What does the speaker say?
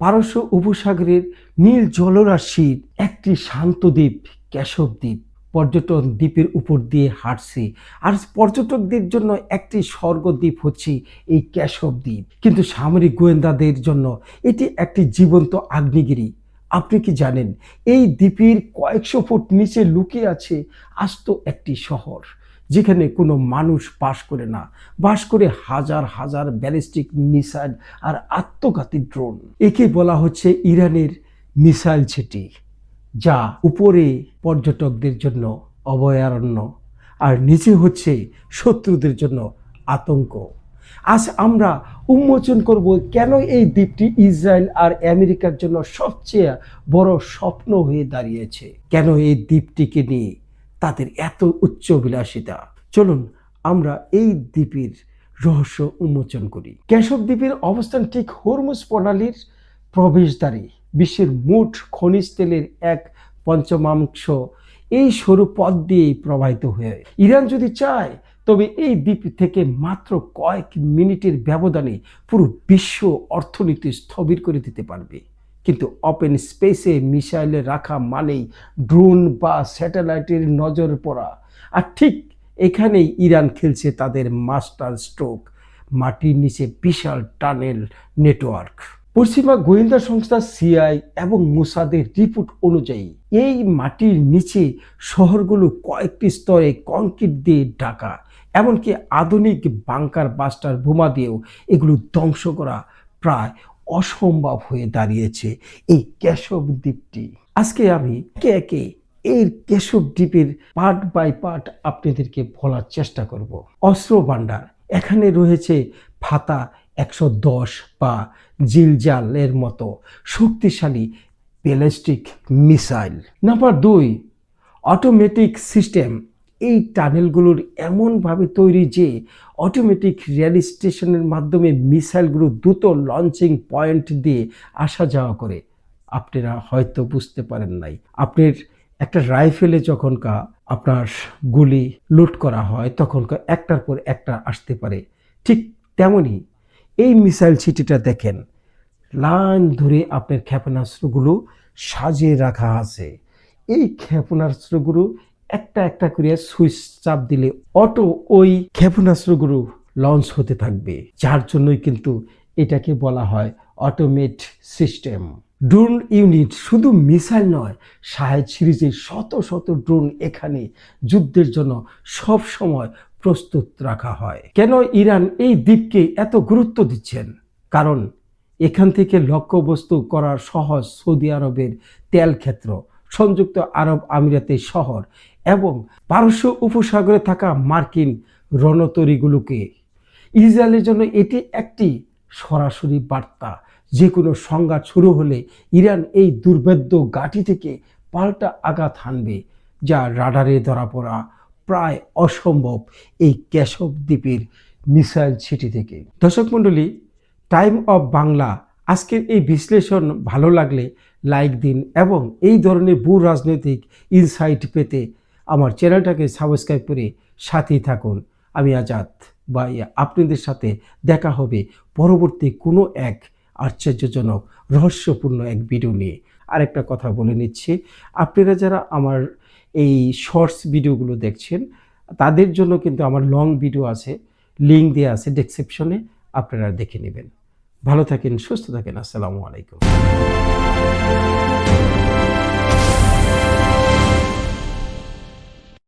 পারস্য উপসাগরের নীল জলরাশির একটি শান্ত দ্বীপ কেশব দ্বীপ। পর্যটন দ্বীপের উপর দিয়ে হাঁটছে, আর পর্যটকদের জন্য একটি স্বর্গদ্বীপ হচ্ছে এই কেশব দ্বীপ। কিন্তু সামরিক গোয়েন্দাদের জন্য এটি একটি জীবন্ত আগ্নেয়গিরি। আপনি কি জানেন এই দ্বীপের কয়েকশো ফুট নিচে লুকিয়ে আছে আস্ত একটি শহর, যেখানে কোনো মানুষ বাস করে না, বাস করে হাজার হাজার ব্যালিস্টিক মিসাইল আর আত্মঘাতী ড্রোন। একে বলা হচ্ছে ইরানের মিসাইল সিটি, যা উপরে পর্যটকদের জন্য অভয়ারণ্য আর নিচে হচ্ছে শত্রুদের জন্য আতঙ্ক। আজ আমরা উন্মোচন করব কেন এই দ্বীপটি ইসরায়েল আর আমেরিকার জন্য সবচেয়ে বড় স্বপ্ন হয়ে দাঁড়িয়েছে, কেন এই দ্বীপটিকে নিয়ে তাদের এত উচ্চ বিলাসিতা। চলুন আমরা এই দ্বীপের রহস্য উন্মোচন করি। কেশব দ্বীপের অবস্থান ঠিক হরমুজ প্রণালীর প্রবেশদ্বারে। বিশ্বের মোট খনিজ তেলের 1/5 এই সরু পথ দিয়েই প্রবাহিত হয়ে ইরান যদি চায় তবে এই দ্বীপ থেকে মাত্র কয়েক মিনিটের ব্যবধানে পুরো বিশ্ব অর্থনীতি স্থবির করে দিতে পারবে। কিন্তু ওপেন স্পেসে মিসাইলে রাখা মানেই ড্রোন বা স্যাটেলাইটের নজর পড়া। আর ঠিক এখানেই ইরান খেলছে তাদের মাস্টার স্ট্রোক, মাটির নিচে বিশাল টানেল নেটওয়ার্ক। পশ্চিমা গোয়েন্দা সংস্থা সিআই এবং মোসাদের রিপোর্ট অনুযায়ী এই মাটির নিচে শহরগুলো কয়েকটি স্তরে কংক্রিট দিয়ে ঢাকা, এমনকি আধুনিক বাংকার বাস্টার বোমা দিয়েও এগুলো ধ্বংস করা প্রায় অসম্ভব হয়ে দাঁড়িয়েছে এই কেশব দ্বীপটি। আজকে আমি একে একে এই কেশব দ্বীপের পার্ট বাই পার্ট আপনাদেরকে বলার চেষ্টা করব। অস্ত্র ভান্ডার, এখানে রয়েছে ফাতা 110 বা জিলজালের মতো শক্তিশালী ballistic missile. Number 2, automatic system. এই টানেলগুলোর এমনভাবে তৈরি যে অটোমেটিক রেল স্টেশনের মাধ্যমে মিসাইলগুলো দ্রুত লঞ্চিং পয়েন্ট দিয়ে আসা যাওয়া করে। আপনারা হয়তো বুঝতে পারেন নাই, আপনার একটা রাইফেলে যখনকার আপনার গুলি লোড করা হয় তখনকার একটার পর একটা আসতে পারে, ঠিক তেমনই এই মিসাইল সিটিটা দেখেন, লাইন ধরে আপনার ক্ষেপণাস্ত্রগুলো সাজিয়ে রাখা আছে। এই ক্ষেপণাস্ত্রগুলো একটা একটা করে সুইচ চাপ দিলে অটো ওই ক্ষেপণাস্ত্রগুলো লঞ্চ হতে থাকবে, যার জন্যই কিন্তু এটাকে বলা হয় অটোমেট সিস্টেম। ড্রোন ইউনিট শুধু মিসাইল নয়, শাহেদ সিরিজের শত শত ড্রোন এখানে যুদ্ধের জন্য সব সময় প্রস্তুত রাখা হয়। কেন ইরান এই দ্বীপকে এত গুরুত্ব দিচ্ছেন? কারণ এখান থেকে লক্ষ্যবস্তু করার সহজ। সৌদি আরবের তেল ক্ষেত্র, সংযুক্ত আরব আমিরাতের শহর এবং পারস্য উপসাগরে থাকা মার্কিন রণতরীগুলোকে ইসরায়েলের জন্য এটি একটি সরাসরি বার্তা। যে কোনো সংঘাত শুরু হলে ইরান এই দুর্ভেদ্য ঘাঁটি থেকে পাল্টা আঘাত হানবে, যা রাডারে ধরা পড়া প্রায় অসম্ভব এই কেশব দ্বীপের মিসাইল সিটি থেকে। দর্শক মণ্ডলী, টাইম অফ বাংলা আজকের এই বিশ্লেষণ ভালো লাগলে লাইক দিন এবং এই ধরনের ভূ রাজনৈতিক ইনসাইট পেতে আমার চ্যানেলটাকে সাবস্ক্রাইব করে সাথেই থাকুন। আমি আজাদ ভাই, আপনাদের সাথে দেখা হবে পরবর্তী কোনো এক আশ্চর্যজনক রহস্যপূর্ণ এক ভিডিও নিয়ে। আরেকটা কথা বলে নিচ্ছি, আপনারা যারা আমার এই শর্টস ভিডিওগুলো দেখছেন তাদের জন্য কিন্তু আমার লং ভিডিও আছে, লিঙ্ক দেওয়া আছে ডেসক্রিপশনে, আপনারা দেখে নেবেন। ভালো থাকেন, সুস্থ থাকেন। আসসালামু আলাইকুম।